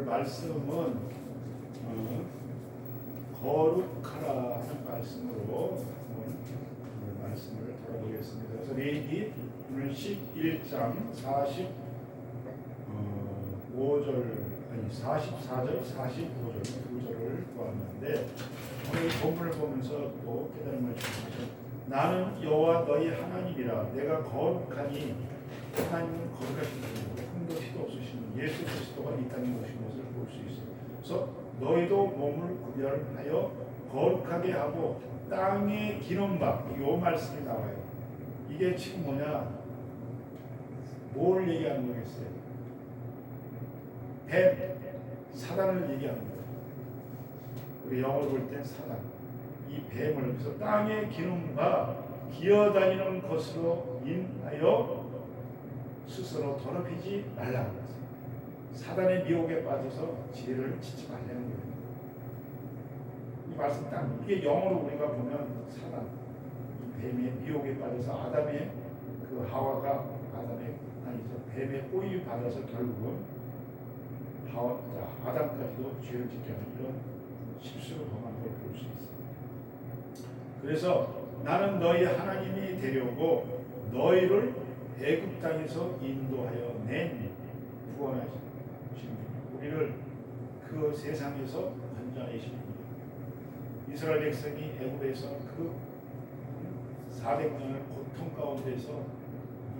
말씀은 거룩하라 하는 말씀으로 오늘 말씀을 돌아보겠습니다. 그래서 레위기 오늘 11장 44절 45절 두 절을 보았는데 오늘 본문을 보면서 또 깨달음을 주시죠. 나는 여호와 너희 하나님이라. 내가 거룩하니 하나님은 거룩하신 분이고 흠도 티도 없으신 예수 그리스도가 이 땅에 오신 것을 볼 수 있어요. 그래서 너희도 몸을 구별하여 거룩하게 하고 땅에 기는 바, 이 말씀이 나와요. 이게 지금 뭐냐? 뭘 얘기하는 거겠어요? 뱀, 사단을 얘기하는 거예요. 우리 영어로 볼 땐 사단. 이 뱀을 그래서 땅에 기는 바 기어다니는 것으로 인하여 스스로 더럽히지 말라는 거예요. 사단의 미혹에 빠져서 지혜를 짓지 말라는 거예요. 이 말씀 딱 이게 영어로 우리가 보면 사단, 이 뱀의 미혹에 빠져서 아담의 그 하와가 뱀의 꼬임을 받아서 결국은 아담까지도 죄를 짓게 하는 이런 실수를 범한 걸 볼 수 있습니다. 그래서 나는 너희 하나님이 되려고 너희를 애굽 땅에서 인도하여 낸 구원하신 분, 우리를 그 세상에서 건져내신 분이에요. 이스라엘 백성이 애굽에서 그 400년을 고통 가운데서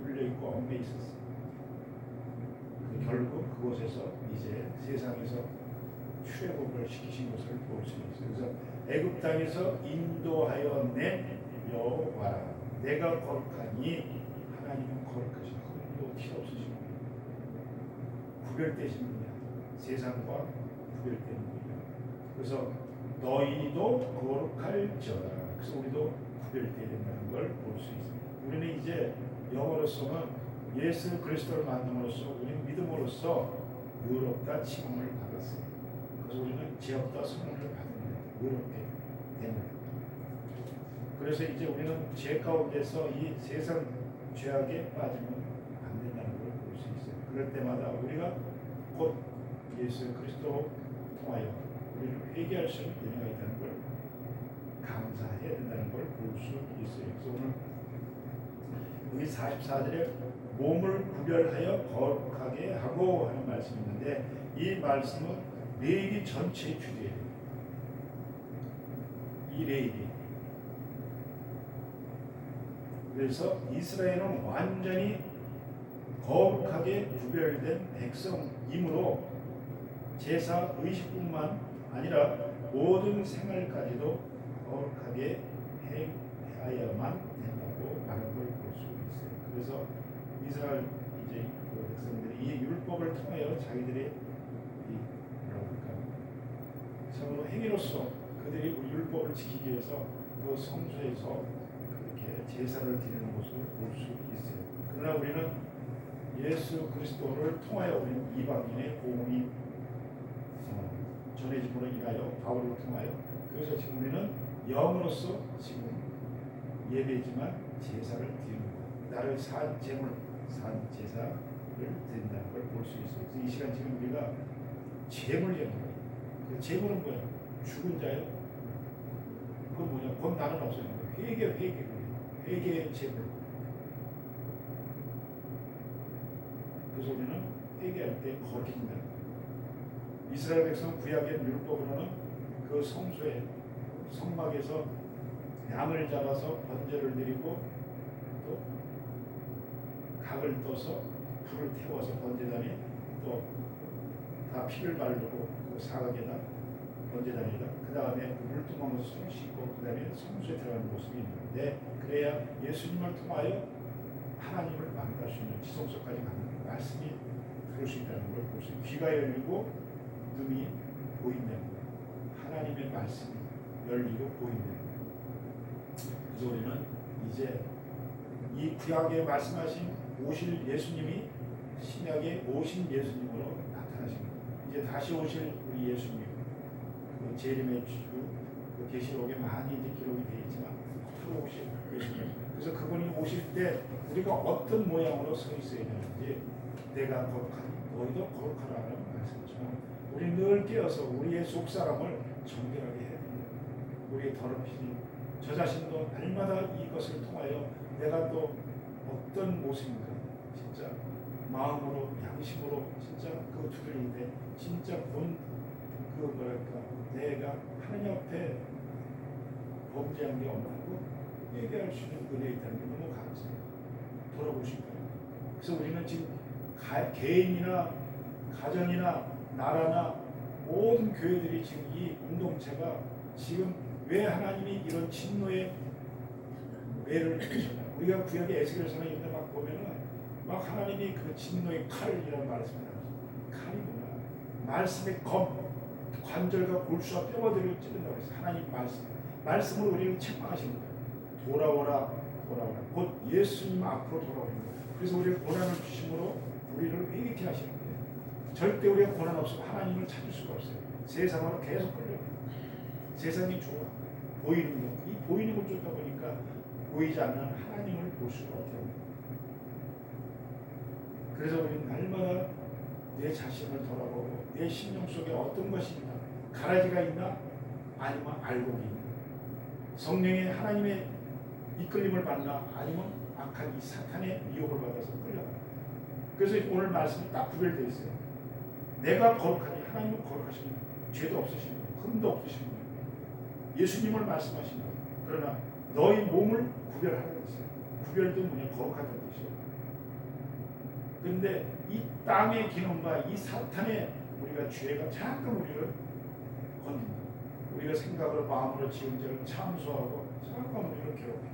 눌려있고 얽매여 있었어요. 결국 그곳에서 이제 세상에서 출애굽을 시키신 것을 볼 수 있어요. 그래서 애굽 땅에서 인도하여 낸 여호와라. 내가 거룩하니 하나님은 거룩하신 흠도 티 없으신 분이야. 구별되신 분이야. 세상과 구별된 분이야. 그래서 너희도 거룩할지어다. 그래서 우리도 구별되어야 된다는 걸 볼 수 있습니다. 우리는 이제 영어로서는 예수 그리스도를 만남으로써 우리는 믿음으로써 의롭다 칭함을 받았어요. 그래서 우리는 죄없다 선언을 받는 거예요. 의롭게 되는 거예요. 그래서 이제 우리는 죄 가운데서 이 세상 죄악에 빠지면 안 된다는 걸 볼 수 있어요. 그럴 때마다 우리가 곧 예수 그리스도 통하여 우리를 회개할 수 있는 은혜가 있다는 걸 감사해야 된다는 걸 볼 수 있어요. 그래서 오늘 여기 44절에 몸을 구별하여 거룩하게 하고 하는 말씀이 있는데 이 말씀은 레위기 전체의 주제예요. 이 레위기. 그래서 이스라엘은 완전히 거룩하게 구별된 백성이므로 제사 의식뿐만 아니라 모든 생활까지도 거룩하게 해야만 된다고 말한 걸 볼 수 있어요. 그래서 이스라엘 이제 그 백성들이 이 율법을 통하여 자기들의 성으로 행위로서 그들이 우리 율법을 지키기 위해서 그 성소에서 그렇게 제사를 드리는 것을 볼 수 있어요. 그러나 우리는 예수 그리스도를 통하여 우리는 이방인의 복음이 전해짐으로 인하여 바울을 통하여 그래서 지금 우리는 영으로서 지금 예배지만 제사를 드리는 것, 나를 산 제물, 산 제사를 드린다는 걸 볼 수 있어요. 그래서 이 시간 지금 우리가 제물 예물, 그 제물은 뭐야? 죽은 자요. 그건 뭐냐? 그건 나는 없어요. 회개의 제물. 그래서 우리는 회개할 때 거룩해진다. 이스라엘 백성 구약의 율법으로는 그 성소에 성막에서 양을 잡아서 번제를 드리고 또 각을 떠서 불을 태워서 번제단에 또 다 피를 바르고 그 사각에다 번제단에다 그 다음에 물두멍에서 손을 씻고 그 다음에 성소에 들어가는 모습이 있는데 그래야 예수님을 통하여 하나님을 만날 수 있는 지성소까지 가는 말씀이 들을 수 있다는 걸 볼 수 있어요. 귀가 열리고 눈이 보인다는 거예요. 하나님의 말씀이 열리고 보인다는 거예요. 그래서 우리는 이제 이 구약에 말씀하신 오실 예수님이 신약에 오신 예수님으로 나타나신 거예요. 이제 다시 오실 우리 예수님, 그 재림의 주, 그 계시록에 많이 이제 기록이 되어 있지만 앞으로 오실 예수님. 그래서 그분이 오실 때 우리가 어떤 모양으로 서 있어야 되는지 내가 거룩하니 너희도 거룩하라는 말씀처럼 우리 늘 깨어서 우리의 속사람을 정결하게 해야 됩니다. 우리의 더럽히지 저 자신도 날마다 이것을 통하여 내가 또 어떤 모습인가 진짜 마음으로 양심으로 진짜 그 두드리는데 진짜 그 뭐랄까 내가 하나님 앞에 범죄한 게 없다고 얘기할 수 있는 은혜에 있다는 게 너무 감사해요. 돌아보실 거예요. 그래서 우리는 지금 개인이나 가정이나 나라나 모든 교회들이 지금 이 공동체가 지금 왜 하나님이 이런 진노의 매를 주셨나? 우리가 구약의 에스겔서나 이런 데 막 보면은 막 하나님이 그 진노의 칼이라는 말씀을 하죠. 칼이 뭐냐? 말씀의 검, 관절과 골수와 뼈가들을 찌른다고 해서 하나님 말씀으로 우리를 책망하시는 거예요. 돌아오라, 돌아오라. 곧 예수님 앞으로 돌아오는 거예요. 그래서 우리가 고난을 주심으로 우리를 회개케 하시는 거예요. 절대 우리가 고난 없으면 하나님을 찾을 수가 없어요. 세상으로 계속 끌려요. 세상이 좋아. 보이는 것. 이 보이는 것 쫓다 보니까 보이지 않는 하나님을 볼 수가 없어요. 그래서 우리는 날마다 내 자신을 돌아보고 내 심령 속에 어떤 것이 있나, 가라지가 있나, 아니면 알곡이 있나, 성령의 하나님의 이끌림을 받나, 아니면 악한 이 사탄의 미혹을 받아서 끌려가나. 그래서 오늘 말씀이 딱 구별되어 있어요. 내가 거룩하니 하나님은 거룩하십니다. 죄도 없으십니다. 흠도 없으십니다. 예수님을 말씀하십니다. 그러나 너희 몸을 구별하라고 했어요. 구별도 뭐냐? 거룩하다는 뜻이에요. 그런데 이 땅의 기능과 이 사탄의 우리가 죄가 잠깐 우리를 건든다. 우리가 생각으로 마음으로 지은 죄를 참소하고 잠깐 우리를 괴롭힙니다.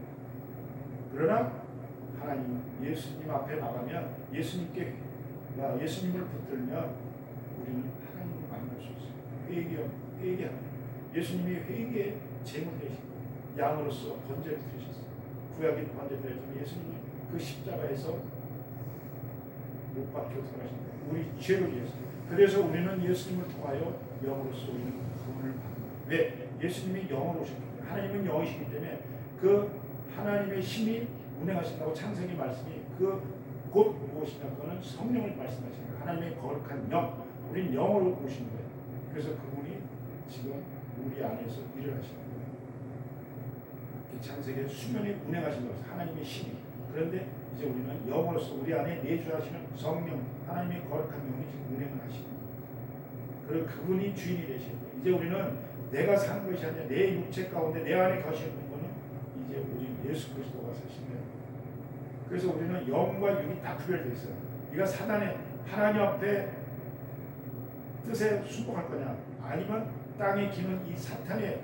그러나 하나님 예수님 앞에 나가면 예수님을 붙들면 우리는 하나님을 만날 수 있어요. 회개하는 예수님이 회개의 제물 되시고 양으로서 번제를 드리셨어요. 구약의 번제 드렸지만 예수님이 그 십자가에서 못 박혀 돌아가신 거예요. 우리 죄를 위해서. 그래서 우리는 예수님을 통하여 영으로서 우리는 구원을 받는 거예요. 왜? 예수님이 영으로 오셨기 때문에. 하나님은 영이시기 때문에 그 하나님의 힘이 운행하신다고 창세기 말씀이 그 곧 무엇이냐? 그거는 성령을 말씀하시는 거예요. 하나님의 거룩한 영. 우리는 영으로 오신 거예요. 그래서 그분이 지금 우리 안에서 일을 하시는 거예요. 창세기의 수면에 운행하신 거예요. 하나님의 힘이. 그런데 이제 우리는 영으로서 우리 안에 내주하시는 성령, 하나님의 거룩한 영이 지금 운행을 하시는 거예요. 그리고 그분이 주인이 되시는 거예요. 이제 우리는 내가 사는 것이 아니라 내 육체 가운데 내 안에 거시는 거는 이제 우리 예수 그리스도가 사신 거예요. 그래서 우리는 영과 육이 다 구별되어 있어요. 네가 사단의 하나님 앞에 뜻에 순종할 거냐, 아니면 땅에 기는 이 사탄의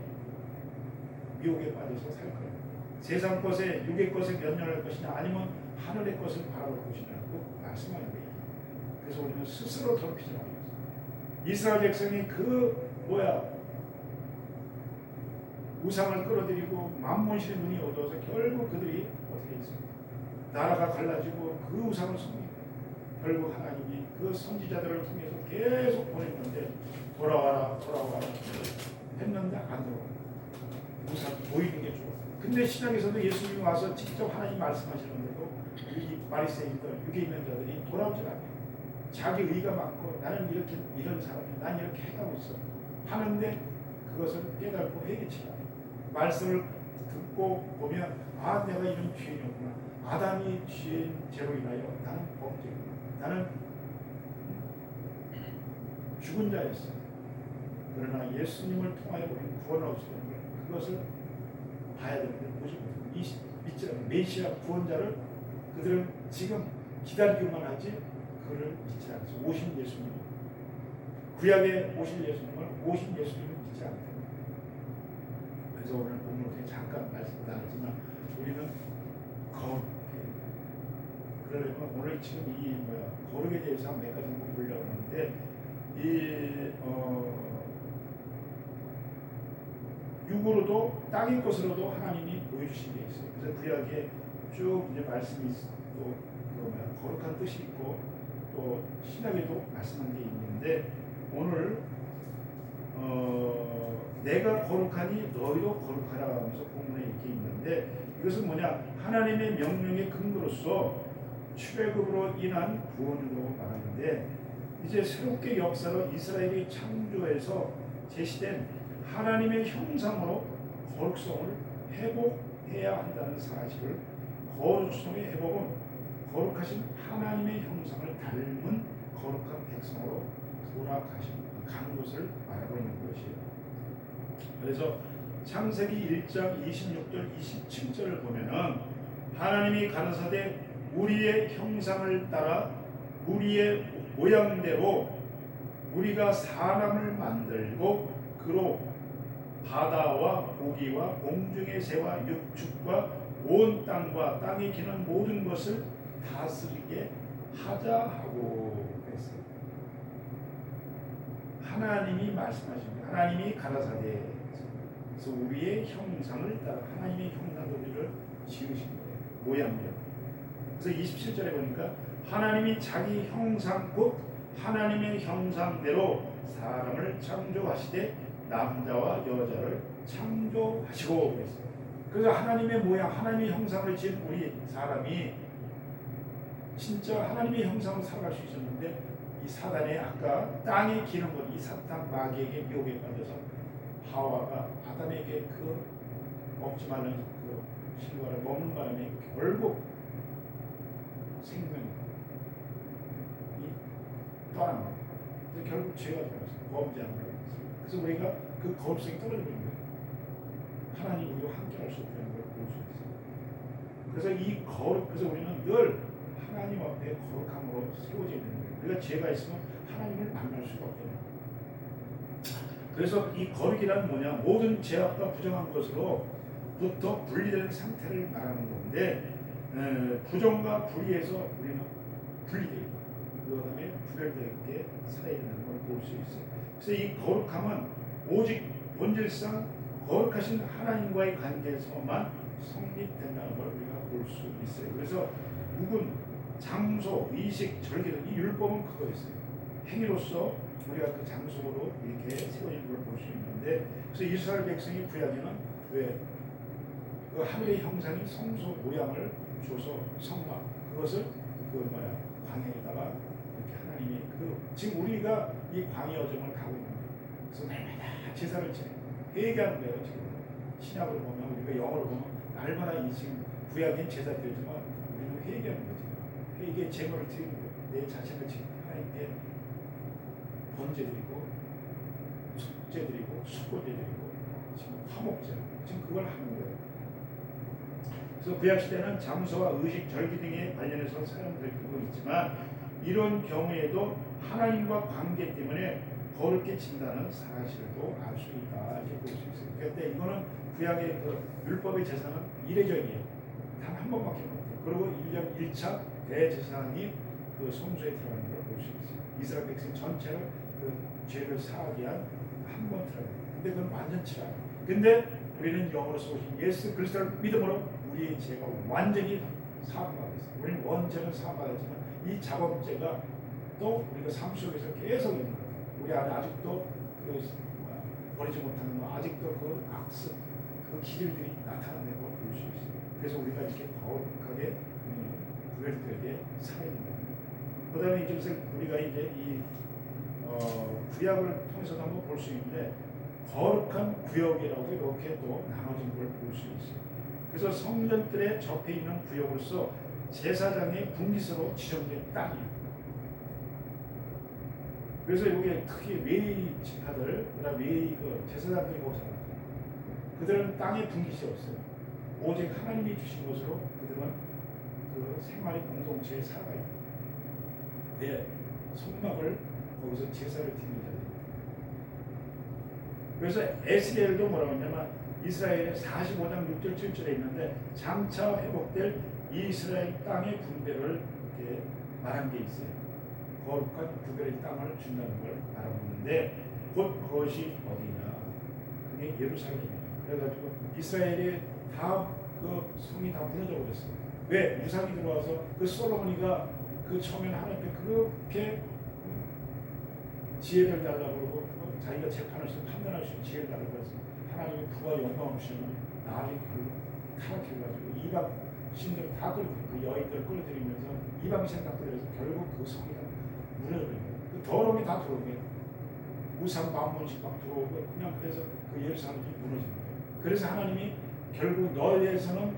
미혹에 빠져서 살 거냐, 세상 것에 육의 것에 면면할 것이냐, 아니면 하늘의 것을 바라볼 것이냐고 말씀하는 거예요. 그래서 우리는 스스로 더럽히지 말아요. 이스라엘 백성이 우상을 끌어들이고 만몬신의 눈이 어두워서 결국 그들이 어떻게 했어요? 나라가 갈라지고 그 우상을 섬기고 결국 하나님이 그 선지자들을 통해서 계속 보냈는데 돌아와라 했는데 안 돌아와. 우상 보이는 게 좋아. 근데 신약에서도 예수님이 와서 직접 하나님 말씀하시는데도 이 바리새인들 육에 있는 자들이 돌아오질 않아요. 자기 의가 많고 나는 이런 사람이 난 이렇게 해가고 있어 하는데 그것을 깨닫고 회개치 않아요. 말씀을 듣고 보면 내가 이런 죄인이었구나. 아담이 죄로 인하여 나는 범죄구나. 나는 죽은 자였어. 그러나 예수님을 통하여 우리는 구원을 얻을 수 있는 거예요. 그것을 봐야 되는데 보지 못해요. 믿지 않는 메시아 구원자를 그들은 지금 기다리기만 하지 그를 믿지 않죠. 오신 예수님, 구약에 오신 예수님을 믿지 않대요. 그래서 오늘 본문에 잠깐 말씀 나누지만 우리는 거룩해. 그러려면 오늘 지금 거룩에 대해서 몇 가지 보려고 하는데 육으로도 땅의 것으로도 하나님이 보여주신 게 있어요. 그래서 구약에 쭉 이제 말씀이 또 거룩한 뜻이 있고 또 신약에도 말씀한 게 있는데 오늘 내가 거룩하니 너희도 거룩하라 하면서 본문에 이렇게 있는데 이것은 뭐냐? 하나님의 명령의 근거로서 출애굽으로 인한 구원으로 말하는데 이제 새롭게 역사로 이스라엘이 창조에서 제시된 하나님의 형상으로 거룩성을 회복해야 한다는 사실을, 거룩성의 회복은 거룩하신 하나님의 형상을 닮은 거룩한 백성으로 돌아가신 간 것을 말하고 있는 것이에요. 그래서 창세기 1장 26절 27절을 보면은 하나님이 가라사대 우리의 형상을 따라 우리의 모양대로 우리가 사람을 만들고 그로 바다와 고기와 공중의 새와 육축과 온 땅과 땅에 기는 모든 것을 다스리게 하자 하고 했어요. 하나님이 말씀하십니다. 하나님이 가라사대 그래서 우리의 형상을 따라 하나님의 형상으로 우리를 지으신 거예요. 모양대로. 그래서 27절에 보니까 하나님이 자기 형상 곧 하나님의 형상대로 사람을 창조하시되 남자와 여자를 창조하시고 그랬어요. 그래서 하나님의 모양, 하나님의 형상을 지은 우리 사람이 진짜 하나님의 형상으로 살아갈 수 있었는데 이 사단의 아까 땅에 기는 것, 이 사탄 마귀에게 미혹에 빠져서 하와가 아담에게 그 먹지 말라는 그 실과를 먹는 바람에 결국 생명이 떠난 거예요. 그래서 결국 죄가 들어갔어요. 범죄한 거예요. 그래서 우리가 그 거룩성이 떨어져 버린 거예요. 하나님 우리와 함께할 수 없다는 걸 볼 수 있어요. 그래서 이 거룩, 그래서 우리는 늘 하나님 앞에 거룩함으로 세워져 있는 거예요. 우리가 죄가 있으면 하나님을 만날 수가 없거든요. 그래서 이 거룩이란 뭐냐? 모든 죄악과 부정한 것으로부터 분리되는 상태를 말하는 건데 부정과 불의에서 우리는 분리되어 있고 그 다음에 구별되게 살아야 된다는 걸 볼 수 있어요. 그래서 이 거룩함은 오직 본질상 거룩하신 하나님과의 관계에서만 성립된다는 걸 우리가 볼 수 있어요. 그래서 묵은, 장소, 의식, 절기 등 이 율법은 그거였어요. 행위로서 우리가 그 장소로 이렇게 세워진 걸 볼 수 있는데, 그래서 이스라엘 백성이 구약에는 왜 그 하늘의 형상이 성소 모양을 줘서 성막, 그것을 광야에다가 이렇게 하나님이 지금 우리가 이 광야 여정을 가고 있는 거예요. 그래서 날마다 제사를 회개하는 거예요. 지금 신약으로 보면, 우리가 영어로 보면 날마다 이 지금 구약엔 제사 드리지만 우리는 회개하는 거죠. 회개 제물을 드리는 거예요. 내 자신을 지금 하나님께 번제 드리고 속죄 드리고 수고제 드리고 지금 화목제, 지금 그걸 하는 거예요. 그래서 구약 시대는 장소와 의식, 절기 등에 관련해서 사용되고 있지만 이런 경우에도 하나님과 관계 때문에 거룩게 진다는 사실도 알 수 있다 이렇게 볼 수 있어요. 그런데 이거는 구약의 그 율법의 제사는 이례적이에요. 단 한 번밖에 못해요. 그리고 1차 대제사장이 그 성소에 들어가는 걸 볼 수 있어요. 이스라엘 백성 전체를 그 죄를 사하게 한 한 번 들어가요. 근데 그건 완전치 않아요. 근데 우리는 영으로서 오신 예수 그리스도를 믿음으로 우리의 죄가 완전히 사함받았어요. 우리는 원죄는 사함받았지만 이 자범죄가 또 우리가 삶 속에서 계속 있는 거예요. 우리 안에 아직도 버리지 못하는 거, 아직도 그 악습, 그 기질들이 나타나는 걸 볼 수 있어요. 그래서 우리가 이렇게 거룩하게 구별되게 살아야 된다. 그 다음에 이제 우리가 이제 이 구약을 통해서도 한번 볼 수 있는데 거룩한 구역이라고 이렇게 또 나눠진 걸 볼 수 있어요. 그래서 성전들에 접해 있는 구역으로서 제사장의 분기서로 지정된 땅이에요. 그래서 이게 특히 웨이 지파들, 그다음 웨이 제사장들이 거기 살았어요. 그들은 땅에 분깃이 없어요. 오직 하나님이 주신 것으로 그들은 그 생활의 공동체에 살아가야 돼요. 네, 성막을 거기서 제사를 드리는 자들입니다. 그래서 에스겔도 뭐라고 하냐면 이스라엘의 45장 6절 7절에 있는데 장차 회복될 이스라엘 땅의 분배를 이렇게 말한 게 있어요. 거룩한 구별의 땅을 준다는 걸 말하고 있는데 곧 그것이 어디냐? 그게 예루살렘이에요. 그래가지고 이스라엘이 다 그 성이 다 무너져 버렸어요. 왜? 무상이 들어와서 그 솔로몬이가 그 처음에는 하나님께 그렇게 지혜를 달라고 그러고 자기가 재판을 해서 판단할 수 있는 지혜를 달라고 해서 하나님의 부와 영광을 주시면 나중에 결국 타락해가지고 이방 신들을 다 끌어들이고 그 여인들을 끌어들이면서 이방 생각들에서 결국 그 성이 다 무너져버린 거예요. 그 더러움이 다 들어오게 우상 만문씩 막 들어오고 그냥 그래서 그 예루살렘이 무너집니다. 그래서 하나님이 결국 너에 대해서는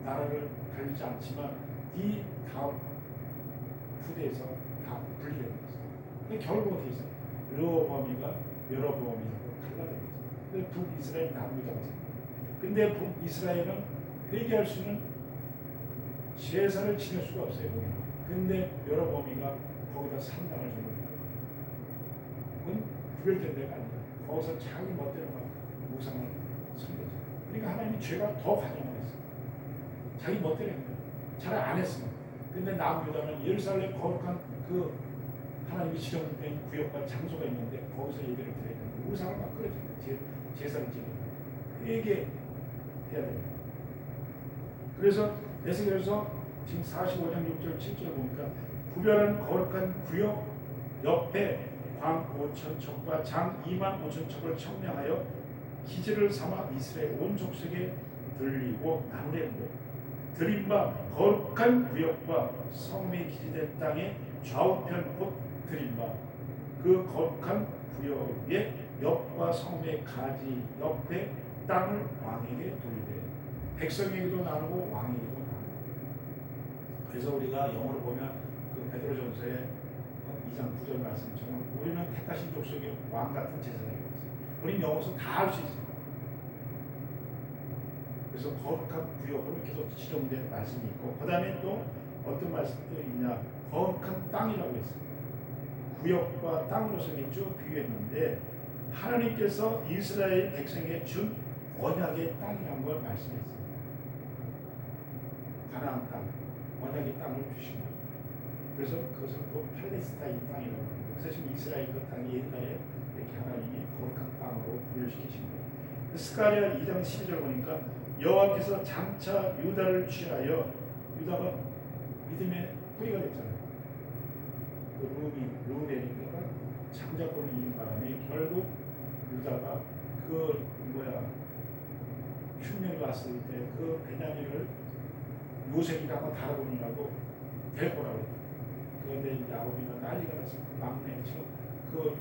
나라를 갈리지 않지만 네 다음 후대에서 다 분리되는 거죠. 근데 결국 어떻게 있어요? 르호보암이가 여로보암이라고 갈라져 있어요. 근데 북이스라엘 나누자고 생각해요. 근데 북이스라엘은 회개할 수 있는 제사를 지낼 수가 없어요. 근데 여로보암이가 거기다 산당을 주는 거예요. 그건 구별된 데가 아니에요. 거기서 자기 멋대로 막 우상을 섬겼어요. 그러니까 하나님이 죄가 더 가중했어요. 자기 멋대로 했는 거예요. 잘 안 했어요. 근데 남유다는 예루살렘 거룩한 그 하나님이 지정된 구역과 장소가 있는데 거기서 예배를 드려야 되는데 우상을 막 끓여줘요. 제사를 지내요. 회개해야 돼요. 그래서 에스겔에서 지금 45장 6절 7절 보니까 구별한 거룩한 구역 옆에 광 5천 척과 장 2만 5천 척을 청량하여 기지를 삼아 이스라엘 온 족속에 들리고 나누려고 드린 바 거룩한 구역과 성읍이 기지된 땅의 좌우편 곧 드린 바 그 거룩한 구역의 옆과 성읍의 가지 옆에 땅을 왕에게 돌리되 백성에게도 나누고 왕에게도 나누고. 그래서 우리가 영어로 보면 그 베드로전서의 2장 9절 말씀처럼 우리는 택하신 족속의 왕 같은 제사장이 있어요. 우리는 영어에서 다 할 수 있어요. 그래서 거룩한 구역으로 계속 지정된 말씀이 있고 그 다음에 또 어떤 말씀도 있냐 거룩한 땅이라고 했어요. 구역과 땅으로서 쭉 비유했는데 하나님께서 이스라엘 백성에게 준 언약의 땅이라는 걸 말씀했어요. 가나안 땅, 언약의 땅을 주신 거예요. 그래서 그것을 또 팔레스타인 땅이라고 합니다. 그래서 지금 이스라엘 그 땅이 옛날에 이렇게 하나님이 거룩한 땅으로 분열시키신 거예요. 스가랴 2장 12절 보니까 여호와께서 장차 유다를 취하여 유다가 믿음의 뿌리가 됐잖아요. 그 루벤이가 장자권을 이긴 바람에 결국 유다가 그 흉년이 왔을 때 그 베냐민을 요셉이라고 다뤄보느라고 될 거라고 했다. 그런데 이제 아버지가 난리가 났어. 막내 그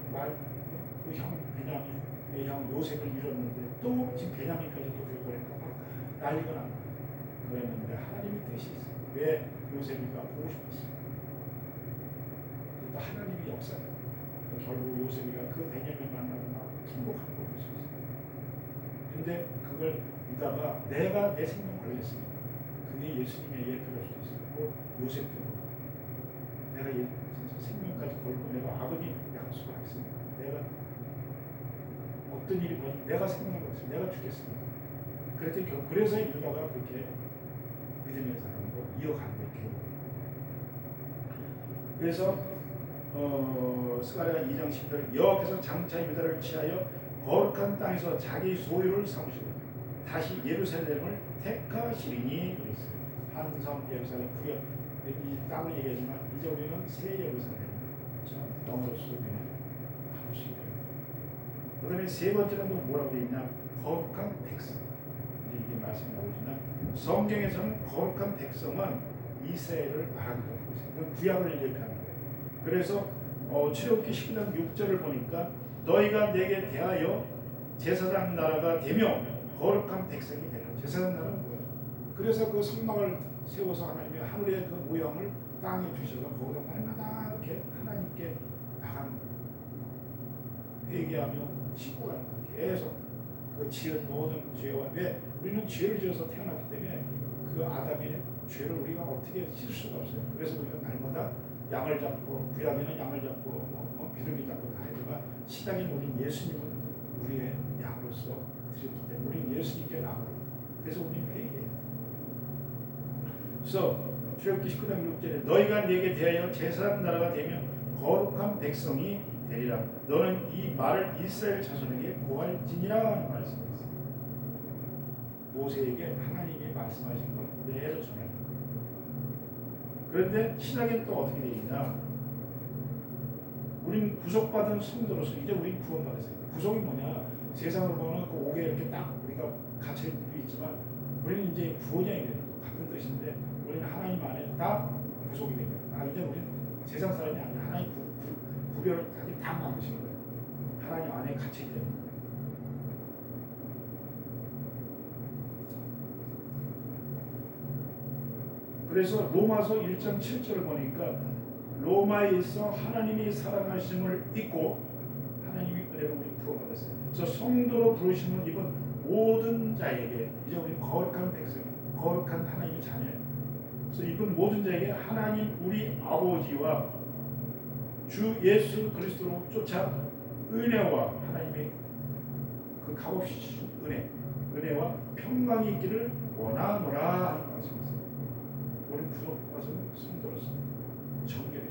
형 베냐민의 형 요셉을 잃었는데 또 지금 베냐민까지 또 될 거니까 막 난리가 난 거야. 그랬는데 하나님의 뜻이 있어. 왜 요셉이가 보고 싶었어? 또 하나님의 역사예요. 결국 요셉이가 그 베냐민 만나고 막 행복한 걸 볼 수 있어요. 근데 그걸 유다가 내가 내 생명 걸렸으니까 그게 예수님의 예표일 수도 있었고 요셉도 내가 진짜 생명까지 걸고 내가 아버지 약속을 했습니다. 내가 어떤 일이 벌어지면 내가 생명을 걸었어요. 내가 죽겠습니다. 그랬더니 그래서 유다가 그렇게 믿음의 사람으로 이어가는 거예요. 그래서 스가랴 2장 10절 여호와께서 장차 유다를 취하여 거룩한 땅에서 자기 소유를 삼으시고 다시 예루살렘을 택하시리니 그랬어요. 한성 예루살렘 구역 이 땅을 얘기하지만 이제 우리는 새 예루살렘 영어로 쓰면 바로 수 있어요. 그 다음에 세 번째는 또 뭐라고 되어 있냐 거룩한 백성. 이게 말씀이 나오지만 성경에서는 거룩한 백성은 이스라엘을 말하기도 하고 있어요. 구약을 얘기하는 거예요. 그래서 출애굽기 19장 6절을 보니까 너희가 내게 대하여 제사장 나라가 되며 거룩한 백성이 되는 제사장 나라는 뭐예요? 그래서 그 성막을 세워서 하나님이 하늘의 그 모양을 땅에 주셔서 거기다 날마다 이렇게 하나님께 나가는 거예요. 회개하며 씻고 가는 거예요. 계속 그 지은 모든 죄와 왜 우리는 죄를 지어서 태어났기 때문에 그 아담의 죄를 우리가 어떻게 씻을 수가 없어요. 그래서 우리가 날마다 양을 잡고 구약에는 양을 잡고 비둘기 잡고 다 해도가 신약에는 우리 예수님은 우리의 양으로서 드렸기 때문에 우리 예수님께 나아가요. 그래서 우리는 회개해요. 그래서 출애굽기 19장 6절에 너희가 내게 대하여 제사장 나라가 되며 거룩한 백성이 되리라. 너는 이 말을 이스라엘 자손에게 고할지니라 하는 말씀이 있어요. 모세에게 하나님이 말씀하신 걸 그대로 전해요. 그런데 신약엔 또 어떻게 되어 있냐? 우린 구속받은 성도로서 이제 우린 구원받았어요. 구속이 뭐냐? 세상으로 보면 그 옥에 이렇게 딱 우리가 갇혀 있지만 우리는 이제 구원이에요. 같은 뜻인데 우리는 하나님 안에 딱 구속이 됩니다. 이제 우리는 세상 사람이 아니야. 하나님 구별을 다 만드신 거예요. 하나님 안에 갇혀 있는 거예요. 그래서 로마서 1장 7절을 보니까 로마에서 하나님이 사랑하심을 잊고 하나님이 은혜로 우리 구원받았어요. 그래서 성도로 부르심을 입은 모든 자에게 이제 우리 거룩한 백성, 거룩한 하나님의 자녀. 그래서 입은 모든 자에게 하나님 우리 아버지와 주 예수 그리스도로 쫓아 은혜와 하나님의 그 값없이 주신 은혜와 평강이 있기를 원하노라 하는 말씀이었어요. 우리 구속받은 성도로서 정결이.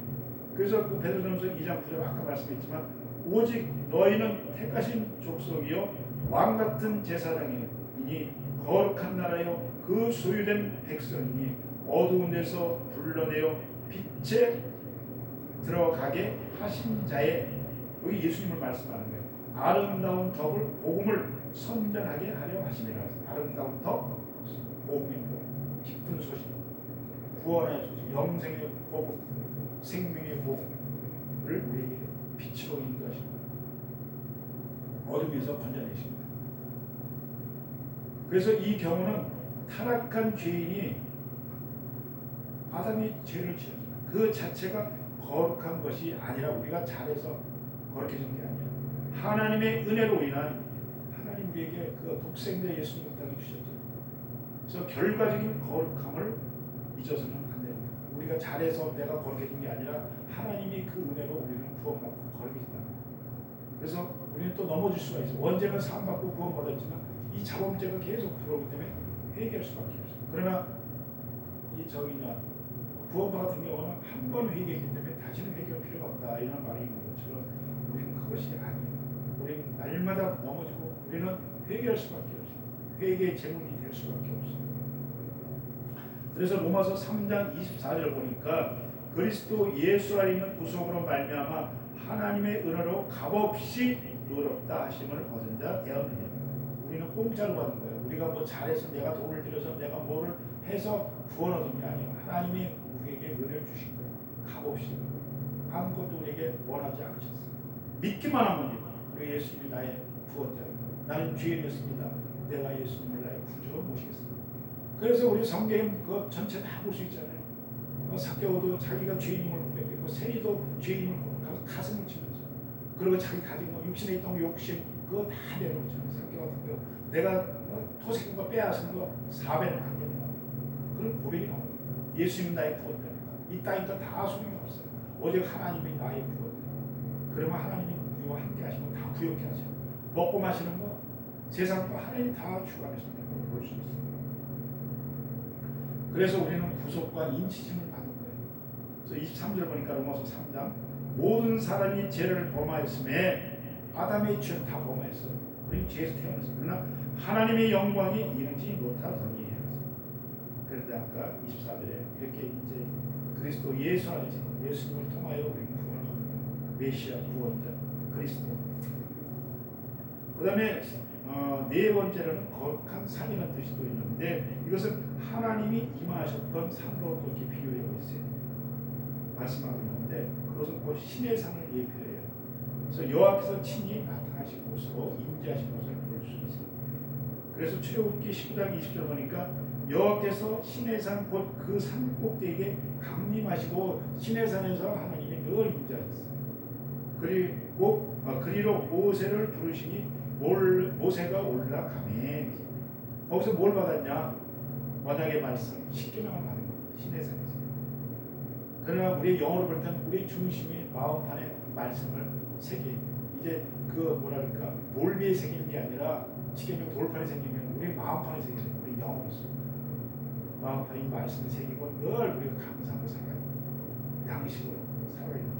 그래서 그 베드로전서 2장 9절 아까 말씀했지만 오직 너희는 택하신 족속이요 왕 같은 제사장이니 거룩한 나라요 그 소유된 백성이니 어두운 데서 불러내어 빛에 들어가게 하신 자의, 여기 예수님을 말씀하는 거예요. 아름다운 덕을 복음을 선전하게 하려 하심이라. 아름다운 덕, 복음의 복음, 깊은 소식, 구원의 소식, 영생의 복음, 생명의 복음을 우리에게 빛으로 인도하십니다. 어둠에서 건져내십니다. 그래서 이 경우는 타락한 죄인이 아담이 죄를 지었습니다. 그 자체가 거룩한 것이 아니라 우리가 잘해서 거룩해진 게 아니야. 하나님의 은혜로 인한 하나님 우리에게 그 독생자 예수님을 땅에 주셨죠. 그래서 결과적인 거룩함을 잊어서는 안 됩니다. 우리가 잘해서 내가 거룩해진 게 아니라 하나님이 그 은혜로 우리는 구원받고 거룩해진다. 그래서 우리는 또 넘어질 수가 있어요. 원죄는 사함받고 구원받았지만 이 자범죄가 계속 들어오기 때문에 회개할 수밖에 없어요. 그러나 이 구원파 같은 경우는 한 번 회개했기 때문에 다시는 회개할 필요가 없다 이런 말이 있는 것처럼 우리는 그것이 아니에요. 우리는 날마다 넘어지고 우리는 회개할 수밖에 없어요. 회개의 제물이 될 수밖에 없어요. 그래서 로마서 3장 24절 보니까 그리스도 예수 안에 있는 구속으로 말미암아 하나님의 은혜로 값없이 의롭다 하심을 얻은 자 되었느니라. 우리는 공짜로 받는 거예요. 우리가 뭐 잘해서 내가 돈을 들여서 내가 뭐를 해서 구원 얻은 게 아니에요. 하나님이 우리에게 은혜를 주신 거예요. 값없이. 아무것도 우리에게 원하지 않으셨어요. 믿기만 하면 우리 예수님이 나의 구원자입니다. 나는 죄인이었습니다. 내가 예수님을 나의 구주로 모시겠습니다. 그래서 우리 성경 그 전체 다 볼 수 있잖아요. 삭개오도 자기가 죄인임을 고백했고 세리도 죄인임을 고백하고 가슴을 치면서 그리고 자기 가진 거 육신에 있던 욕심 그거 다 내려놓잖아요. 삭개오 같은 경우 내가 토색한 거 빼앗은 거 4배는 하겠다. 그런 고백이 나옵니다. 예수님은 나의 구원자입니다. 이 땅이니까 다 소용이 없어요. 오직 하나님이 나의 구원자. 그러면 하나님이 우리와 함께 하시면 다 부욕해 하세요. 먹고 마시는 거 세상 거 하나님 다 주관하신다는 걸 볼 수 있어요. 그래서 우리는 구속과 인치심을 받은 거예요. 그래서 23절 보니까 로마서 3장 모든 사람이 죄를 범하였음에 아담의 죄를 다 범하였어요. 우리는 죄에서 태어났어요. 그러나 하나님의 영광이 이르지 못하더니 그런데 아까 24절에 이렇게 이제 그리스도 예수 안에서 예수님을 통하여 우리 구원을 받는 메시아 구원자 그리스도. 그 다음에 네 번째로는 거룩한 산이라는 뜻이 또 있는데 이것은 하나님이 임하셨던 산으로 또 이렇게 비유되고 있어요. 말씀하고 있는데 그것은 곧 신의 산을 예표해요. 그래서 여호와께서 친히 나타나신 곳으로 임재하신 곳을 볼 수 있어요. 그래서 출애굽기 19장 20절 보니까 여호와께서 신의 산 곧 그 산 꼭대기에 강림하시고 신의 산에서 하나님이 늘 임재하셨어요. 그리로 모세를 부르시니 모세가 올라가매. 거기서 뭘 받았냐? 언약의 말씀, 십계명을 받은 거예요. 신의 산에서. 그러나 우리의 영어로 볼 때는 우리의 중심이 마음판에 말씀을 새기. 이제 그 뭐랄까 몰비에 새기는 게 아니라 십계명 돌판에 새기면 우리 마음판에 새기는 우리 영어로서 마음판에 말씀을 새기고 늘 우리가 감사하고 살아야 돼요. 양식으로 살아야 돼요.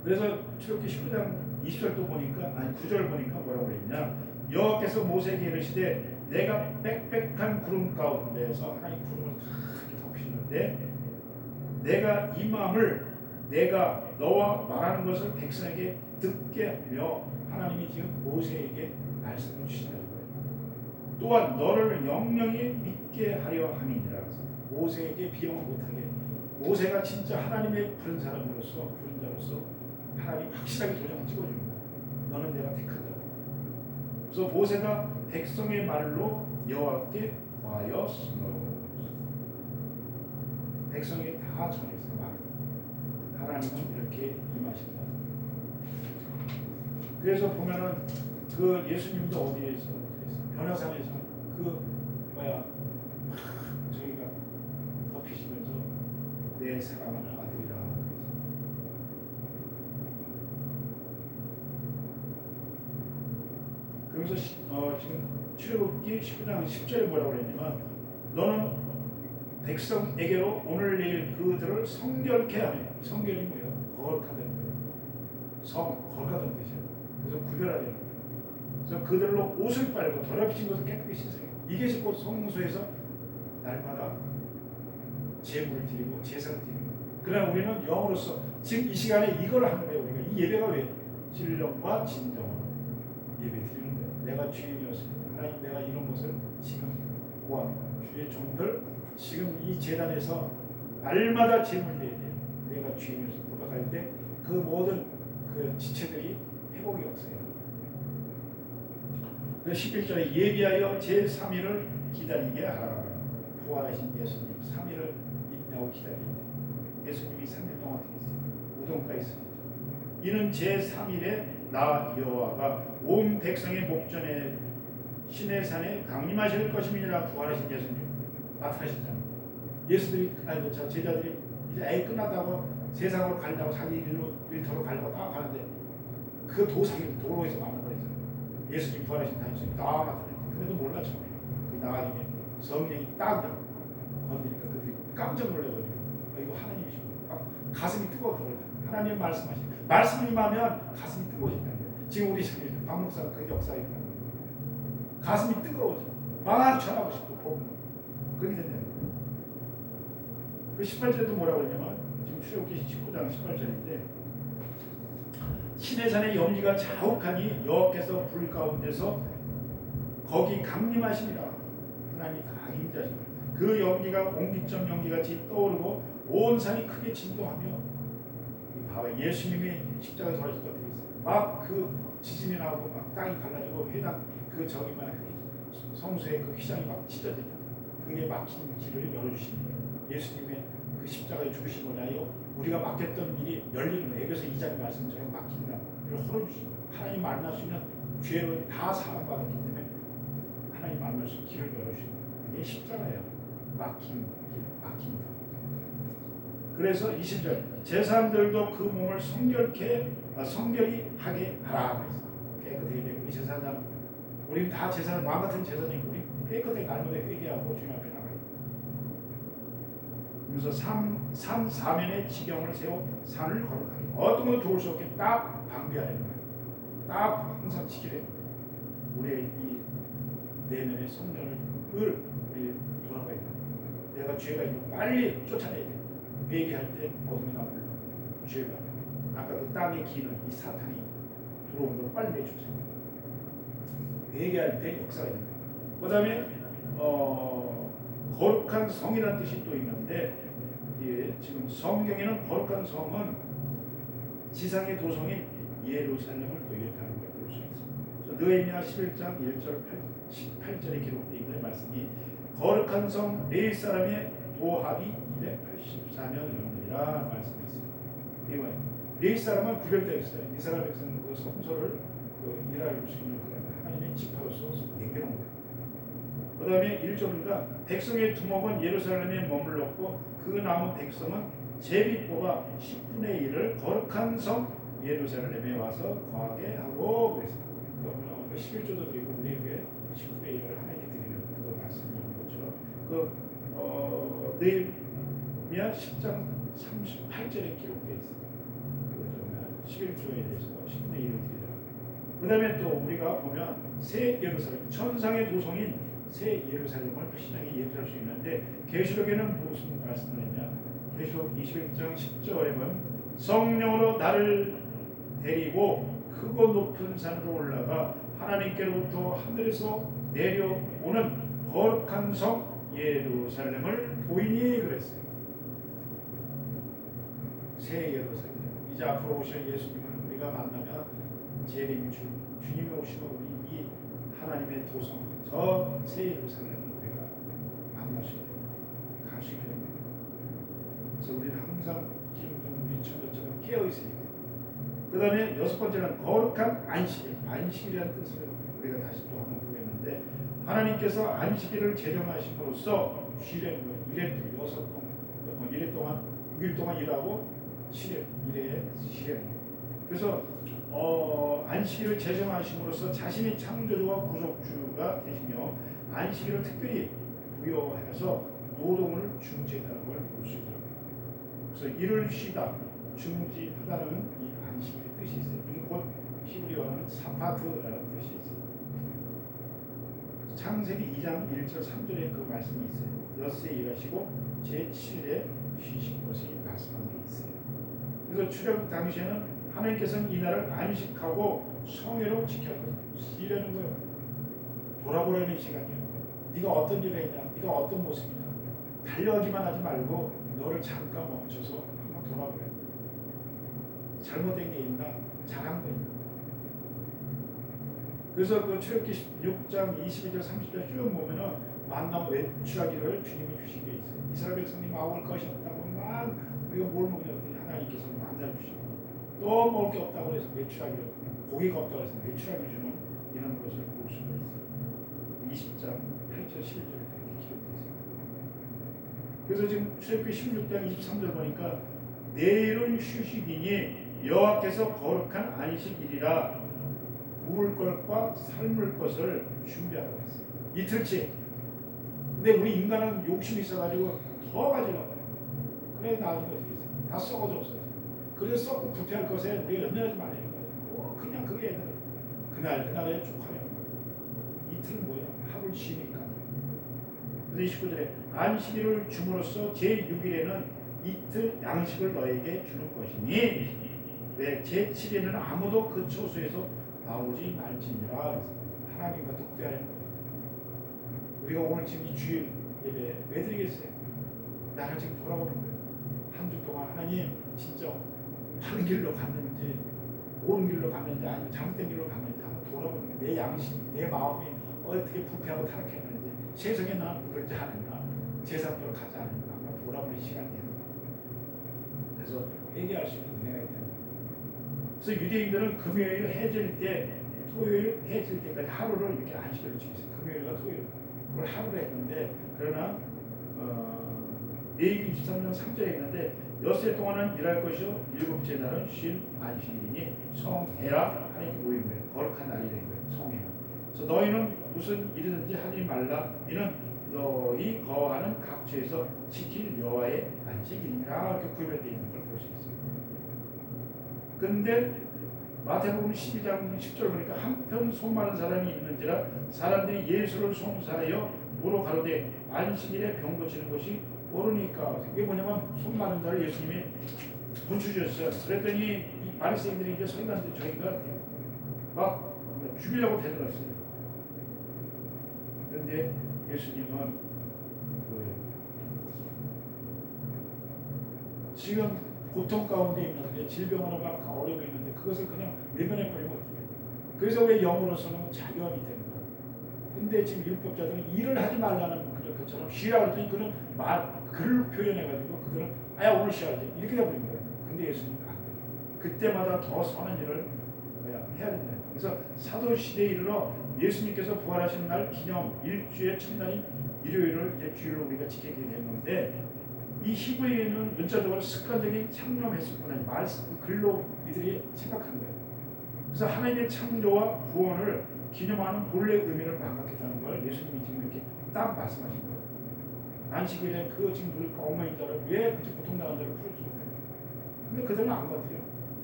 그래서 출애굽기 19장 20절도 보니까 9절 보니까 뭐라고 그랬냐? 여호와께서 모세에게 이르시되 내가 빽빽한 구름 가운데에서 하나님 구름을 크게 덮으시는데 내가 이 마음을 내가 너와 말하는 것을 백성에게 듣게 하며 하나님이 지금 모세에게 말씀을 주신다는 거예요. 또한 너를 영영히 믿게 하려 함이니라. 모세에게 비방 못하게 모세가 진짜 하나님의 부른 사람으로서 부른 자로서 하나님 확실하게 도장을 찍어줍니다. 너는 내가 택한 자다. 그래서 모세가 백성의 말로 여호와께 구하였으므로 백성이 다 전해서 말 하나님은 이렇게 임하신다. 그래서 보면은 그 예수님도 어디에서 변화산에서 저희가 덮이시면서 내 사랑하는 아들이라. 그래서 지금 출애굽기 19장 10절에 뭐라고 그랬냐면 너는 백성에게로 오늘 내일 그들을 성결케 하며 성결이 뭐예요? 거룩하다는 거예요. 거룩하다는 뜻이에요. 그래서 구별하는 거예요. 그래서 그들로 옷을 빨고 더럽힌 것을 깨끗이 씻어요. 이게 곧 성소에서 날마다 제물을 드리고 제사를 드리는 거예요. 그러나 우리는 영으로서 지금 이 시간에 이걸 하는 거예요. 우리가 이 예배가 왜? 진령과 진정으로 예배 드리는 거예요. 내가 주인이었습니다. 하나님 내가 이런 것을 지금 구합니다. 주의 종들 지금 이 재단에서 날마다 제물 드려야 돼요. 내가 주인이었어 고백할 때 그 모든 그 지체들이 회복이 없어요. 그래서 11절에 예비하여 제3일을 기다리게 하라. 부활하신 예수님 3일을 있냐고 기다리는데 예수님이 3일 동안 있어요. 우동가 있습니다. 이는 제3일에 나 여호와가 온 백성의 목전에 신의 산에 강림하실 것임이니라. 부활하신 예수님 나타나셨잖아요. 제자들이 이제 애기 끝났다고 세상으로 가려고 자기 일터로 가려고 딱 가는데 그 도로에서 만나버리죠. 예수님 부활하신 예수님 딱 나타났는데 그래도 몰랐죠. 그 나중에 성령이 딱 건드니까 그들이 깜짝 놀라가지고 이거 하나님이시고 가슴이 뜨거워져요. 하나님 말씀이 임하면 가슴이 뜨거워진다는 거예요. 지금 우리 박 목사 그 역사에 가슴이 뜨거워져. 막 전하고 싶고 보고 그렇게 된다는 거예요. 그 18절에도 뭐라고 그러냐면 지금 출애굽기 19장 18절인데 신의 산의 연기가 자욱하니 여호와께서 불 가운데서 거기 강림하시니라. 하나님이 다 임재하시니라. 그 연기가 옹기점 연기같이 떠오르고 온 산이 크게 진동하며 봐봐 예수님이 십자가에 돌아가실 때 어떻게 했어요? 막 그 지진이 나고 막 땅이 갈라지고 회당 그 저기만 성수의 그 휘장이 막 찢어지죠. 그게 막힌 길을 열어주시는 거예요. 예수님의 그 십자가에 죽으신 거냐요? 우리가 막혔던 길이 열리는 거예요. 에베소 2장 말씀처럼 막힌다. 이걸 헐어주시는 거예요. 하나님 만나시면 죄를 다 사함받았기 때문에 하나님 만나서 길을 열어주시는 거예요. 그게 십자가예요. 막힌 길, 막힌 길. 그래서 20절 제사장들도 그 몸을 성결히 하게 하라. 깨끗하게 되고 우리 제사장 우리는 다 제사장 마음 같은 제사장이 우리 깨끗하게 날마다 회개하고 주님 앞에 나가요. 그래서 산 사면에 지경을 세워 산을 거룩하게 어떤 것도 도울 수 없게 딱 방비하는 거예요. 딱 항상 지키래. 우리의 이 내면의 성령을 우리 돌아가야 돼. 내가 죄가 있고 빨리 쫓아내야 돼. 회개할 때 어둠이 나불러 죄가 아까 그 땅에 기는 이 사탄이 들어온 걸 빨리 내쫓아야 돼. 회개할 때 역사가 있는 거예요. 그 다음에 거룩한 성이라는 뜻이 또 있는데 지금 성경에는 거룩한 성은 지상의 도성인 예루살렘을 또 얘기하는 걸 볼 수 있습니다. 느헤미야 11장 1절 18절에 기록되어 있는 말씀이 거룩한 성 레위 사람의 도합이 284명이라 말씀했습니다. 이거 레위 사람은 구별되어 있어요. 이스라엘 백성 그 성소를 일할 수 있는 하나님의 지파로서 남겨놓은 거예요. 그 다음에 1절입니다. 백성의 두목은 예루살렘에 머물렀고 그 남은 백성은 제비 뽑아 10분의 1을 거룩한 성 예루살렘에 와서 거하게 하고 그랬습니다. 11조도 드리고 우리에게 10분의 1을 하나님께 드리는 그 말씀이 있는 것처럼 느헤미야 10장 38절에 기록되어 있습니다. 11조에 대해서 10분의 1을 드리라. 그 다음에 또 우리가 보면 새 예루살렘 천상의 도성인 새 예루살렘을 신앙이 예표할 수 있는데 계시록에는 무슨 말씀을 했냐? 계시록 21장 10절에 보면 성령으로 나를 데리고 크고 높은 산으로 올라가 하나님께로부터 하늘에서 내려오는 거룩한 성 예루살렘을 보이니 그랬어요. 새 예루살렘. 이제 앞으로 오실 예수님을 우리가 만나면 재림 주님이 오시면 우리 이 하나님의 도성 저 새 예루살렘을 우리가 만나셔야 돼요. 가시게 됩니다. 그래서 우리는 항상 지금 우리 처녀처럼 깨어 있어야 돼요. 그 다음에 여섯 번째는 거룩한 안식. 안식이라는 뜻을 우리가 다시 또 한번 보겠는데 하나님께서 안식일을 제정하심으로써 쉬는 거예요. 1일 동안 6일 동안 일하고 1일에 쉬는 거예요. 그래서 안식일을 제정하심으로써 자신이 창조주와 구속주가 되시며 안식일을 특별히 부여해서 노동을 중지했다는 걸 볼 수 있어요. 그래서 일을 쉬다, 중지하다는 이 안식일의 뜻이 있어요. 곧 히브리어는 사파트라는 뜻이 있어요. 창세기 2장 1절 3절에 그 말씀이 있어요. 엿새 일하시고 제7일에 쉬신 것이 말씀한 게 있어요. 그래서 출애굽 당시에는 하나님께서는 이 날을 안식하고 성회로 지켜야 쉬려는 거예요. 돌아보려는 시간이에요. 네가 어떤 일을 했냐, 네가 어떤 모습이냐, 달려가기만 하지 말고 너를 잠깐 멈춰서 한번 돌아보래. 잘못된 게 있나, 잘한 거 있나. 그래서 그 출애굽기 6장 22절 30절 쭉 보면은 만남 외출하기를 주님이 주신 게 있어요. 이스라엘 백성이 먹을 것이 없다고 막 우리가 뭘 먹냐더니 하나님께서 만나 주시고 또 먹을 게 없다고 해서 외출하기를 고기가 없다고 해서 외출하기 주는 이런 것을 볼 수가 있어요. 20장 8절 11절에 그렇게 기록되어 있어요. 그래서 지금 출애굽기 16장 23절 보니까 내일은 휴식이니 여호와께서 거룩한 안식일이라 구울 것과 삶을 것을 준비하라고 했어요. 이틀치. 근데 우리 인간은 욕심이 있어가지고 더 가지려고 해요. 그래 나중에 어떻게 있어요? 다 썩어져 없어요. 그래서 썩고 부패할 것에 우리가 연연하지 말라는 거예요. 그냥 그게 애들 그날에 축하해요. 이틀은 뭐야? 하루 쉬니까. 그래서 29절에 안식일을 줌으로써 제6일에는 이틀 양식을 너에게 주는 것이니 왜 제7일에는 아무도 그 처소에서 나오지 말지니라. 하나님과 독대하는 거예요. 우리가 오늘 지금 이 주일 예배 왜 드리겠어요? 나를 지금 돌아보는 거예요. 한 주 동안 하나님 진짜 바른 길로 갔는지 옳은 길로 갔는지 아니면 잘못된 길로 갔는지 한번 돌아보는 거예요. 내 양심, 내 마음이 어떻게 부패하고 타락했는지 세상에 나는 그러지 않았나 제사대로 가지 않았나 한번 돌아보는 시간이 되는 거예요. 그래서 회개할 수 있는 은혜가 되는 거예요. 그래서 유대인들은 금요일 해질 때, 토요일 해질 때까지 하루를 이렇게 안식일을 지켰어요. 금요일과 토요일 그걸 하루를 했는데 그러나 레위기 23장 3절에 있는데 엿새 동안은 일할 것이요 일곱째 날은 쉰 안식일이니 성해라 하나님께 모이는 거예요. 거룩한 날이라는 거예요. 성해라. 그래서 너희는 무슨 일이든지 하지 말라. 이는 너희 거하는 각처에서 지킬 여호와의 안식일이라 이렇게 구별되어 있는 걸 볼 수 있어요. 근데 마태복음 12장 10절 보니까 한편 손 많은 사람이 있는지라 사람들이 예수를 송사하여 물어 가로되 안식일에 병 고치는 것이 옳으니까. 이게 뭐냐면 손 많은 자를 예수님이 분추주셨어요. 그랬더니 이 바리새인들이 이제 서기관들 저희가 막 죽이려고 대들었어요. 그런데 예수님은 지금 고통 가운데 있는데 질병으로 막 어려움이 있는데 그것을 그냥 외면해 버리면 어떻게 해요? 그래서 왜 영으로서는 자유함이 되는 거예요. 근데 지금 율법자들은 일을 하지 말라는 것처럼 쉬라고 했더니 그는 글로 표현해가지고 그들은 아야 오늘 쉬어야지 이렇게 돼버린 거예요. 근데 예수님은 안 그래요. 그때마다 더 선한 일을 해야 된다. 그래서 사도시대에 이르러 예수님께서 부활하신 날 기념 일주의 첫날인 일요일을 이제 주일로 우리가 지키게 됐는데 이 히브리어는 문자적으로 습관적인 창념했을 뿐 아니라 글로 이들이 생각한 거예요. 그래서 하나님의 창조와 구원을 기념하는 본래 의미를 망각했다는 걸 예수님이 지금 이렇게 딱 말씀하신 거예요. 안식일에 그 지금 누굴까 엉망인 자를 왜 그렇게 고통당한 자를 풀어주지 못해요. 근데 그들은 안 건드려.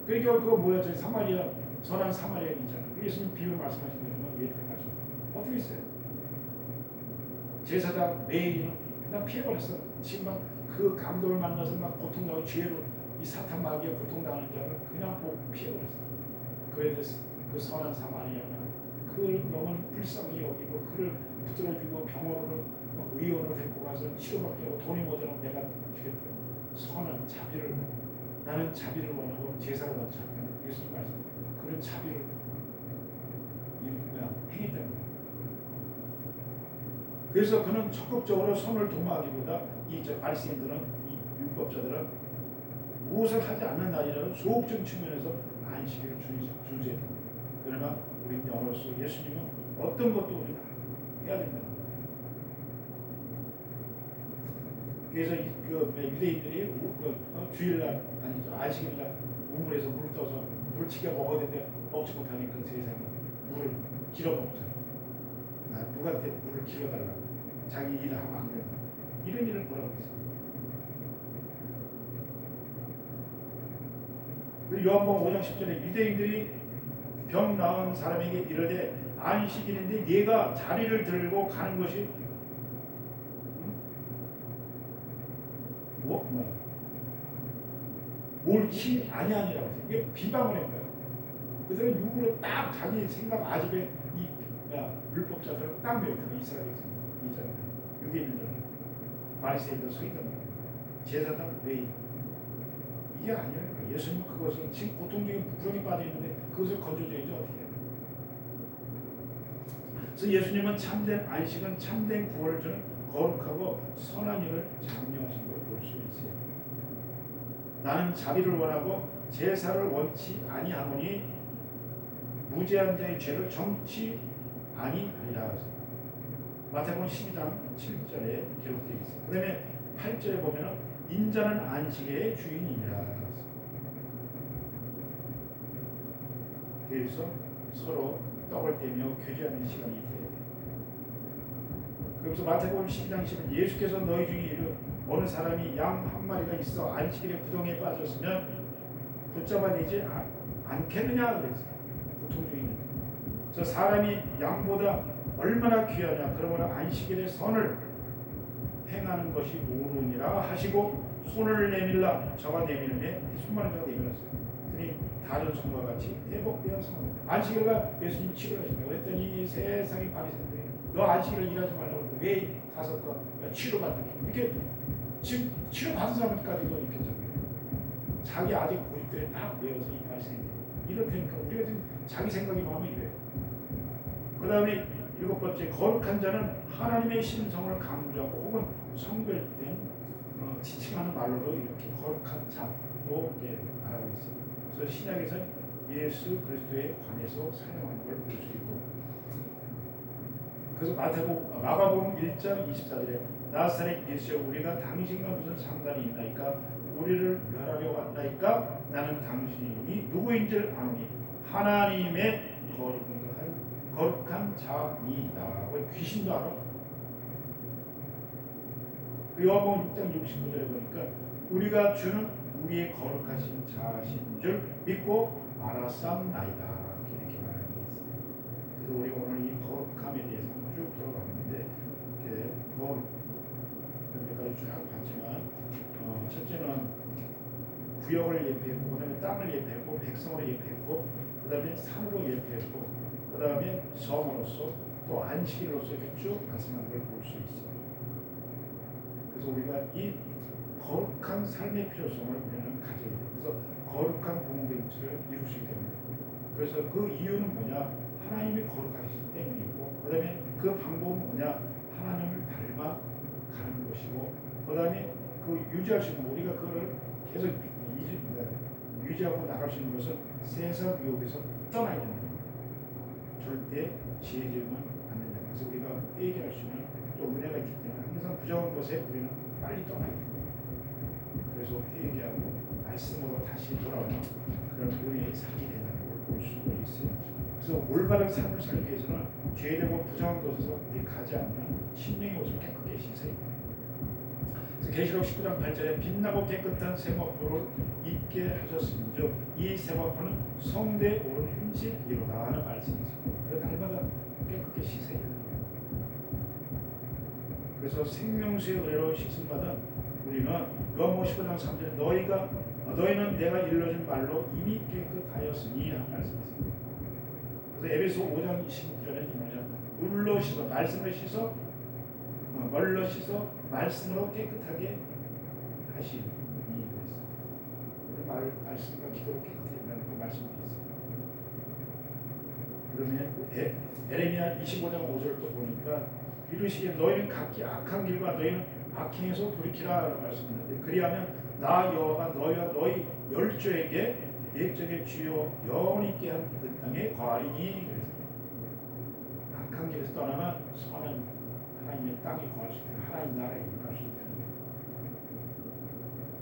그러니까 그거 뭐야 저희 사마리아 선한 사마리아인이잖아요. 예수님 비유 말씀하신 거지만 예를 말씀 어떻게 했어요? 제사장 레위인은 그냥 피해버렸어. 지금 막 그 감독을 만나서 막 고통당하고 죄로 이 사탄 마귀에 고통당하는 자를 그냥 피해버렸어. 그에 대해서 그 선한 사마리아는 그를 너무 불쌍히 여기고 그를 붙들어주고 병원으로 의원으로 데리고 가서 치료받게 하고 돈이 모자라면 내가 주겠다. 선한 자비를 나는 자비를 원하고 제사를 원치 않다는 예수님 말씀. 그런 자비를 행했다는 거예요. 그래서 그는 적극적으로 손을 도모하기보다 이 바리새인들은, 이 율법자들은 무엇을 하지 않는 날이라는 소극적인 측면에서 안식일을 준수했다. 그러나 우리 영으로서 예수님은 어떤 것도 우리가 해야 된다. 그래서 유대인들이 주일날 아니죠, 안식일날 우물에서 물 떠서 물치게 먹어야 되는데 먹지 못하니까 세상에 물을 길어 먹자. 누구한테 물을 길어달라고. 자기 일을 하면 안 된다. 이런 일을 보라고 했어요. 그리고 요한복음 5장 10절에 유대인들이 병 나은 사람에게 이르되 안식일인데 네가 자리를 들고 가는 것이 옳지 아니하니라고 했어요. 이게 비방을 한 거예요. 그들은 육으로 딱 자기 생각 아집에 이 율법자들은 딱 메이트가 이스라엘에서 유대인들은 바리새인들 서 있단 말이에요. 제사장 레위 이게 아니라니까. 예수님은 그것을 지금 고통적인 부끄러움이 빠져 있는데 그것을 건져줘야지 어떻게 해요. 그래서 예수님은 참된 안식은 참된 구원을 주는 거룩하고 선한 일을 장려하신 걸 볼 수 있어요. 나는 자비를 원하고 제사를 원치 아니하노니 무죄한 자의 죄를 정치 아니하리라. 마태복음 12장 7절에 기록되어 있습니다. 그 다음에 8절에 보면 인자는 안식의 주인이니라. 그래서 서로 떡을 떼며 교제하는 시간이 돼요. 그래서 마태복음 12장 10절 예수께서 너희 중에 이르 어느 사람이 양 한 마리가 있어 안식일에 구덩이에 빠졌으면 붙잡아내지 않겠느냐 그랬어요. 고통 중이니까. 그래서 사람이 양보다 얼마나 귀하냐. 그러므로 안식일에 선을 행하는 것이 옳으니라 하시고 손을 내밀라. 저가 내밀매 손만한 자가 내밀었어요. 그랬더니 다른 손과 같이 회복되어 성공. 안식일과 예수님이 치료하신다. 그랬더니 세상의 바리새인들이 너 안식일을 일하지 말라고 왜 가서 치료받는 이렇게 지금 치료받은 사람까지도 이렇게 자기 아직 고집들에 딱 외워서 이 바리새인들 이렇다니까. 우리가 지금 자기 생각이 마음에 이래요. 그 다음에 7번째 거룩한 자는 하나님의 신성을 강조하고 혹은 성별된 지칭하는 말로도 이렇게 거룩한 자로 말하고 있습니다. 그래서 신약에서 예수 그리스도에 관해서 사용하는 걸 볼 수 있고, 그래서 마가복음 1장 24절에 나사렛 예수여 우리가 당신과 무슨 상관이 있나이까 우리를 멸하려 왔나이까 나는 당신이 누구인지를 아노니 하나님의 거룩한 자이다. 왜 귀신도 알아? 요한복음 6장 69절에 보니까 우리가 주는 우리의 거룩하신 자신 줄 믿고 알았사옵나이다. 이렇게 말하는 게 있어요. 그래서 우리 오늘 이 거룩함에 대해서 쭉 들어봤는데 몇 가지 쭉 봤지만 첫째는 구역을 예표했고, 그 다음에 땅을 예표했고, 백성을 예표했고, 그 다음에 산으로 예표했고, 그 다음에 성으로서 또 안식일로서 이렇게 쭉 말씀한 걸 볼 수 있어요. 그래서 우리가 이 거룩한 삶의 필요성을 우리는 가져야 돼요. 그래서 거룩한 공동체를 이룰 수 있게 됩니다. 그래서 그 이유는 뭐냐? 하나님이 거룩하시기 때문이고, 그 다음에 그 방법은 뭐냐? 하나님을 닮아 가는 것이고, 그 다음에 그 유지할 수 있는, 우리가 그거를 계속 유지하고 나갈 수 있는 것은 세상 유혹에서 떠나야 된다. 절대 지혜지으면 안 된다. 그래서 우리가 해결할 수 있는 또 은혜가 있기 때문에 항상 부정한 것에 우리는 빨리 떠나야 됩니다. 그래서 회개하고 말씀으로 다시 돌아오는 그런 은혜의 삶이 된다는 걸 볼 수 있어요. 그래서 올바른 삶을 살기 위해서는 죄되고 부정한 것에서 우리 가지 않는 신령의 옷을 깨끗게 씻어야 돼요. 그래서 계시록 19장 8절에 빛나고 깨끗한 세마포를 입게 하셨음즉 이 세마포는 성대에 오른 행실이로다 하는 말씀이죠. 그래서 날마다 깨끗게 씻어야 돼요. 그래서 생명수의 은혜로 씻음받은 우리는 요한복음 15장 3절에 너희는 내가 일러준 말로 이미 깨끗하였으니 하는 말씀이 있습니다. 그래서 에베소 5장 26절에 물로 씻어 말씀을 씻어 멀로 씻어 말씀으로 깨끗하게 하시니 말씀과 기도로 깨끗해진다는 그 말씀이 있어요. 그러면 에레미야 25장 5절 또 보니까 이르시기에 너희는 각기 악한 길과 너희는 악행에서 돌이키라 말씀하는데 그리하면 나 여호와가 너희와 너희 열조에게 옛적의 주요 영원 있게 한 그 땅에 거하리니. 그래서 악한 길에서 떠나면 선한 하나님의 땅에 거할 수 있는 하나님 나라에 임할 수 있다는 거예요.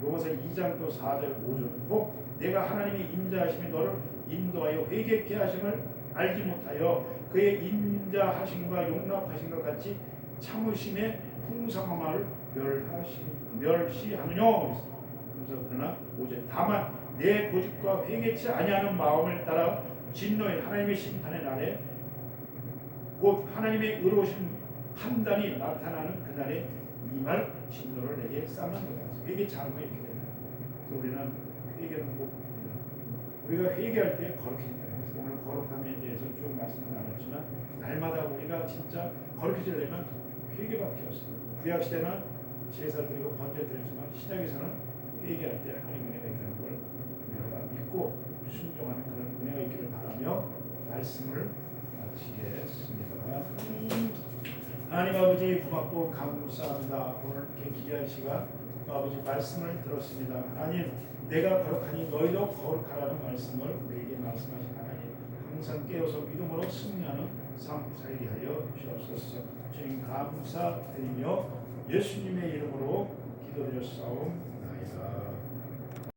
로마서 2장 또 4절 5절 혹 내가 하나님의 인자하심이 너를 인도하여 회개케 하심을 알지 못하여 그의 인자하심과 용납하심과 같이 참으심의 풍성함을 멸시하느냐. 그래서 그러나 5절 다만 내 고집과 회개치 아니하는 마음을 따라 진노의 하나님의 심판의 날에 곧 하나님의 의로우신 판단이 나타나는 그날에 이 말 진노를 내게 쌓는 거다. 회개치 않은 거 이렇게 된다. 그래서 우리는 회개는 꼭 우리가 회개할 때 거룩해진다. 그래서 오늘 거룩함에 대해서 쭉 말씀을 나눴지만 날마다 우리가 진짜 거룩해지려면 회개밖에 없어요. 구약 시대는 제사 드리고 번제 드리지만 신약에서는 회개할 때 하나님 은혜가 있다는 걸 우리가 믿고 순종하는 그런 은혜가 있기를 바라며 말씀을 마치겠습니다. 하나님 아버지 고맙고 감사합니다. 오늘 이렇게 귀한 시간 아버지 말씀을 들었습니다. 하나님 내가 거룩하니 너희도 거룩하라는 말씀을 우리에게 말씀하신 하나님 항상 깨어서 믿음으로 승리하는 삶 살게 하여 주옵소서. 주님 감사드리며 예수님의 이름으로 기도드렸사옵나이다.